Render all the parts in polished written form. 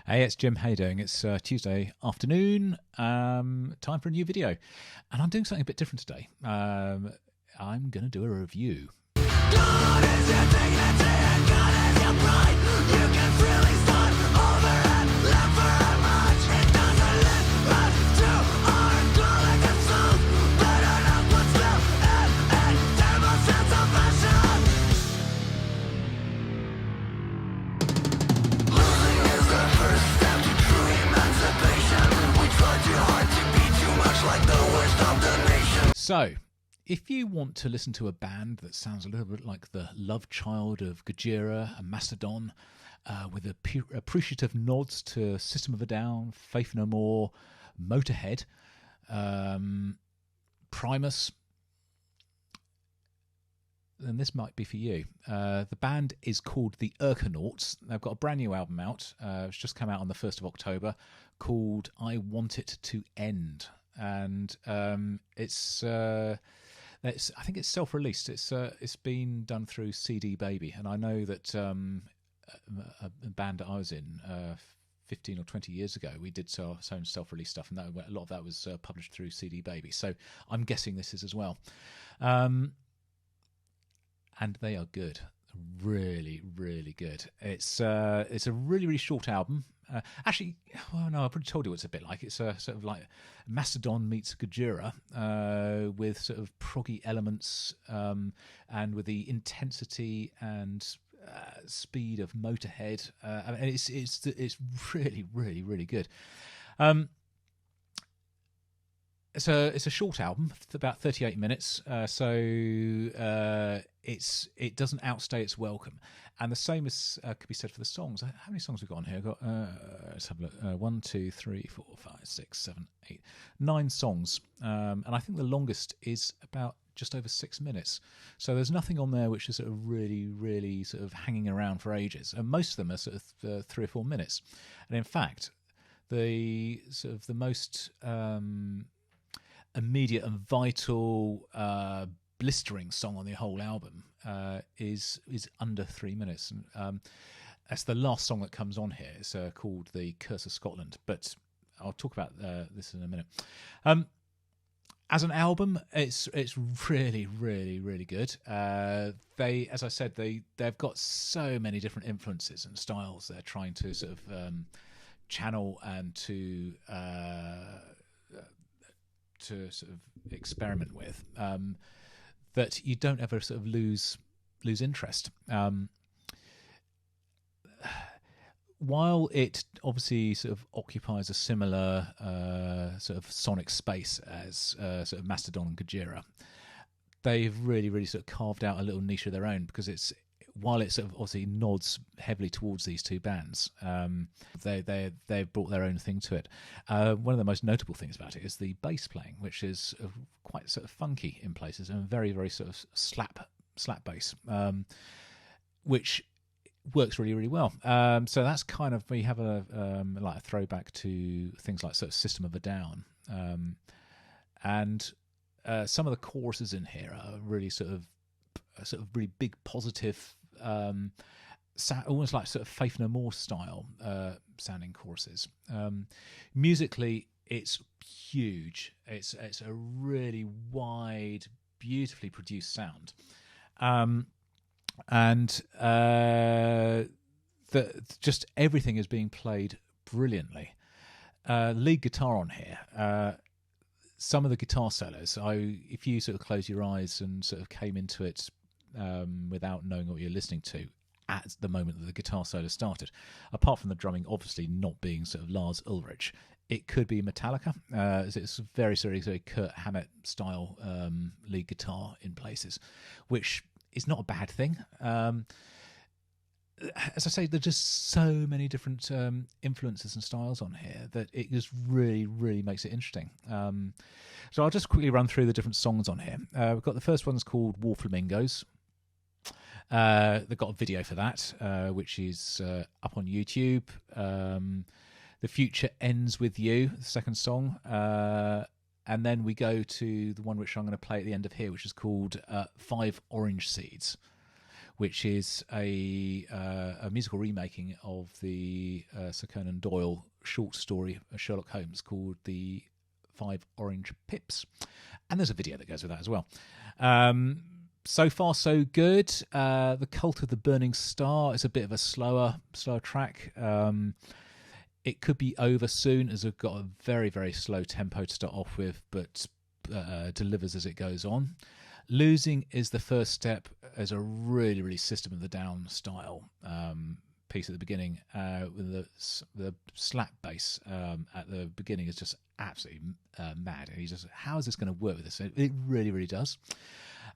Hey, it's Jim. How you doing? It's Tuesday afternoon. Time for a new video, and I'm doing something a bit different today. I'm going to do a review. God is your dignity and God is your pride. You can freely start over and live for much. It doesn't live us to our collective souls. Better not put still and terrible sense of passion. Losing is the first step to true emancipation. We try too hard to be too much like the worst of the nation. So, if you want to listen to a band that sounds a little bit like the love child of Gojira and Mastodon, with appreciative nods to System of a Down, Faith No More, Motorhead, Primus, then this might be for you. The band is called the Erkonauts. They've got a brand new album out. It's just come out on the 1st of October, called I Want It to End. And I think it's self-released. It's been done through CD Baby, and I know that a band that I was in 15 or 20 years ago, we did our own self-release stuff, and a lot of that was published through CD Baby. So I'm guessing this is as well, and they are good, really, really good. It's a really, really short album. Actually, well, no, I've already told you what it's a bit like. It's sort of like Mastodon meets Gojira, with sort of proggy elements, and with the intensity and speed of Motorhead. And it's really, really, really good. It's a short album, about 38 minutes, so it doesn't outstay its welcome. And the same as could be said for the songs. How many songs have we got on here? I've got, let's have a look. 1, 2, 3, 4, 5, 6, 7, 8, 9 songs. And I think the longest is about just over 6 minutes. So there's nothing on there which is sort of really, really sort of hanging around for ages. And most of them are sort of 3 or 4 minutes. And in fact, the sort of the most immediate and vital blistering song on the whole album is under 3 minutes, and that's the last song that comes on here. It's called "The Curse of Scotland," but I'll talk about this in a minute. As an album, it's really, really, really good. As I said, they've got so many different influences and styles they're trying to sort of channel and to sort of experiment with, that you don't ever sort of lose interest. While it obviously sort of occupies a similar sort of sonic space as sort of Mastodon and Gojira, they've really, really sort of carved out a little niche of their own, because while it sort of obviously nods heavily towards these two bands, they've brought their own thing to it. One of the most notable things about it is the bass playing, which is quite sort of funky in places, and very, very sort of slap bass, which works really, really well. So that's kind of, we have like a throwback to things like sort of System of a Down, and some of the choruses in here are really sort of really big, positive, almost like sort of Faith No More style sounding choruses. Musically, it's huge. It's a really wide, beautifully produced sound, and just everything is being played brilliantly. Lead guitar on here. Some of the guitar solos, if you sort of close your eyes and sort of came into it without knowing what you're listening to at the moment that the guitar solo started, apart from the drumming obviously not being sort of Lars Ulrich, it could be Metallica. It's very, very, very Kurt Hammett style lead guitar in places, which is not a bad thing. As I say, there's just so many different influences and styles on here that it just really, really makes it interesting. So I'll just quickly run through the different songs on here. We've got the first one's called War Flamingos. They've got a video for that, which is up on YouTube. The Future Ends With You, the second song. And then we go to the one which I'm going to play at the end of here, which is called 5 Orange Seeds, which is a musical remaking of the Sir Conan Doyle short story Sherlock Holmes called The Five Orange Pips. And there's a video that goes with that as well. So far, so good. The Cult of the Burning Star is a bit of a slower track. It could be over soon, as I've got a very, very slow tempo to start off with, but delivers as it goes on. Losing is the first step as a really, really System of the Down style piece at the beginning, with the slap bass at the beginning is just absolutely mad. And he's just, how is this going to work with this? It really, really does.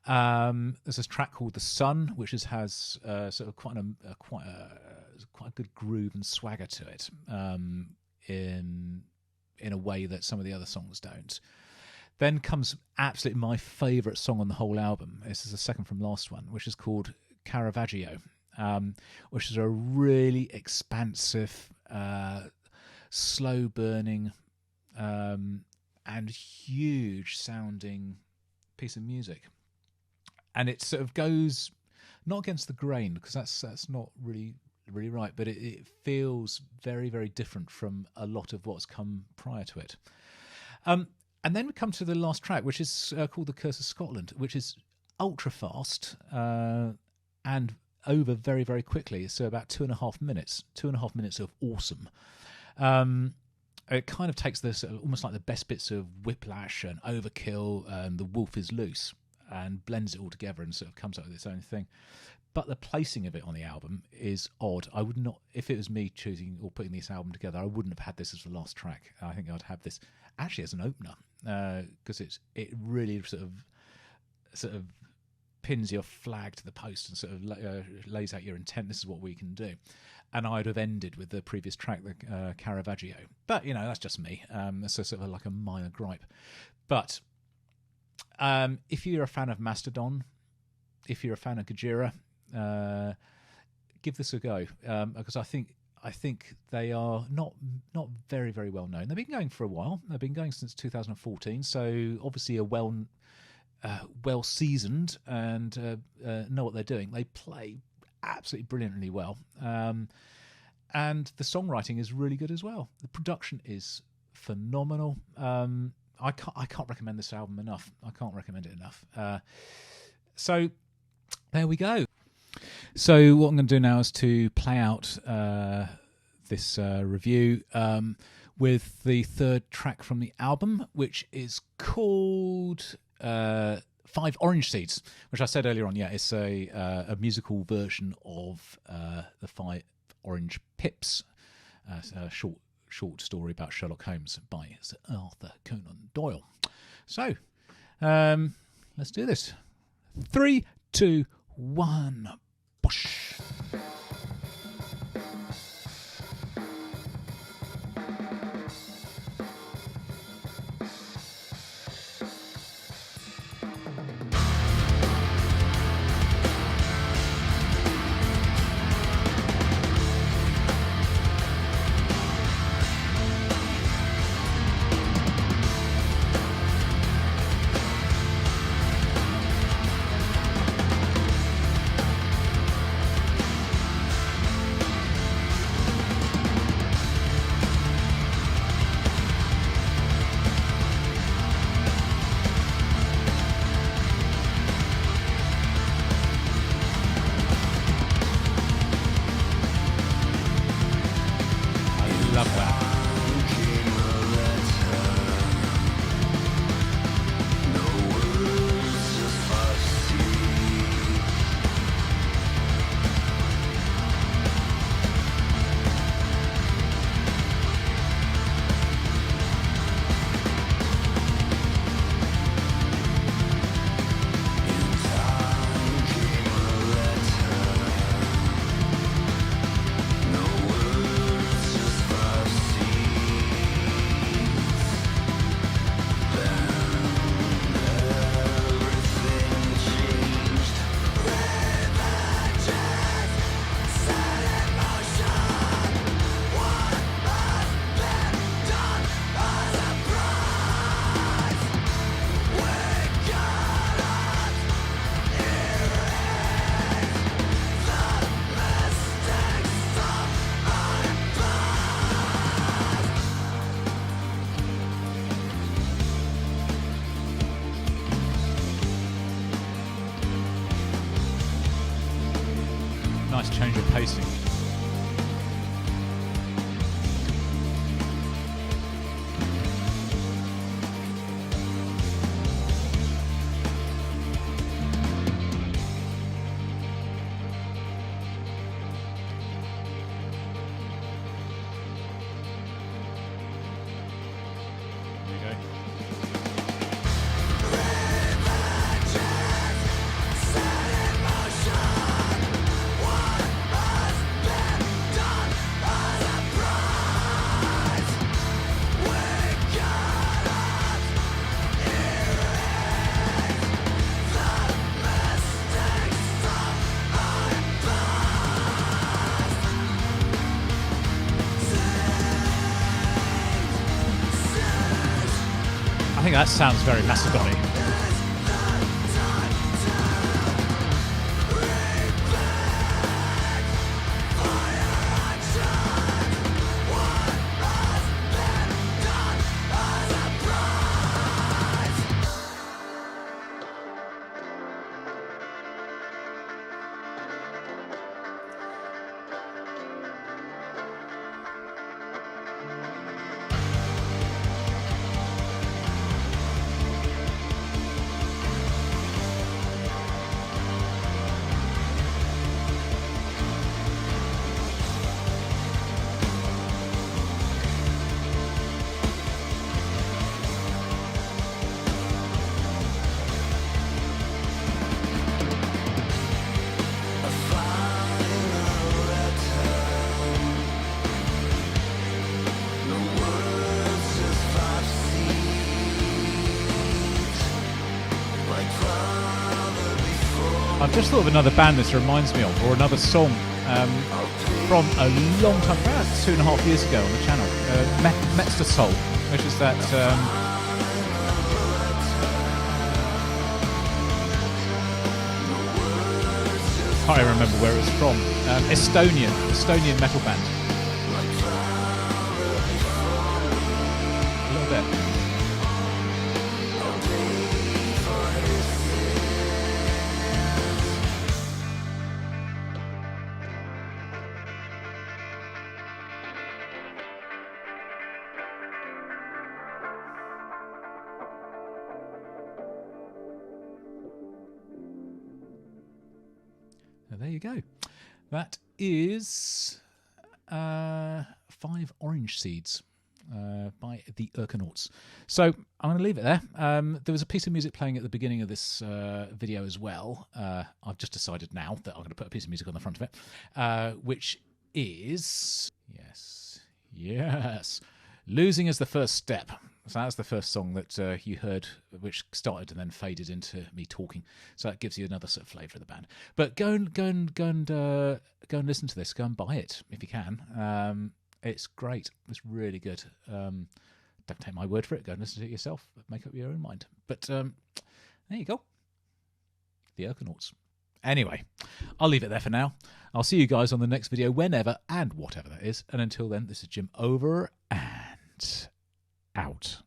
There's this track called The Sun, which has sort of quite a good groove and swagger to it, in a way that some of the other songs don't. Then comes absolutely my favourite song on the whole album. This is the second from last one, which is called Caravaggio, which is a really expansive, slow burning, and huge sounding piece of music. And it sort of goes not against the grain, because that's not really right, but it feels very, very different from a lot of what's come prior to it. And then we come to the last track, which is called The Curse of Scotland, which is ultra fast and over very, very quickly. So about 2.5 minutes, 2.5 minutes of awesome. It kind of takes this almost like the best bits of Whiplash and Overkill and The Wolf is Loose and blends it all together and sort of comes up with its own thing. But the placing of it on the album is odd. I would not, if it was me choosing or putting this album together, I wouldn't have had this as the last track. I think I'd have this actually as an opener, because it really sort of pins your flag to the post and sort of lays out your intent. This is what we can do. And I'd have ended with the previous track, the Caravaggio. But that's just me. That's sort of like a minor gripe. But if you're a fan of Mastodon, if you're a fan of Gojira, give this a go, because I think they are not very, very well known. They've been going for a while. They've been going since 2014, so obviously a well seasoned and know what they're doing. They play absolutely brilliantly well, and the songwriting is really good as well. The production is phenomenal. I can't recommend this album enough. I can't recommend it enough. So there we go. So what I'm going to do now is to play out this review with the third track from the album, which is called Five Orange Seeds, which I said earlier on. Yeah, it's a musical version of the Five Orange Pips, a short story about Sherlock Holmes by Sir Arthur Conan Doyle. So let's do this. 3, 2, 1. Push. Love that. No words, just good pacing. I think that sounds very Macedonic. I've just thought of another band this reminds me of, or another song from a long time, about 2.5 years ago on the channel, Metzger Soul, which is that... I can't even remember where it was from. Estonian metal band. A little bit. There you go. That is 5 Orange Seeds by the Erkonauts. So I'm going to leave it there. There was a piece of music playing at the beginning of this video as well. I've just decided now that I'm going to put a piece of music on the front of it, which is... Yes. Losing is the First Step. So that's the first song that you heard, which started and then faded into me talking. So that gives you another sort of flavour of the band. But go and listen to this. Go and buy it if you can. It's great. It's really good. Don't take my word for it. Go and listen to it yourself. Make up your own mind. But there you go. The Erkonauts. Anyway, I'll leave it there for now. I'll see you guys on the next video, whenever and whatever that is. And until then, this is Jim over and out.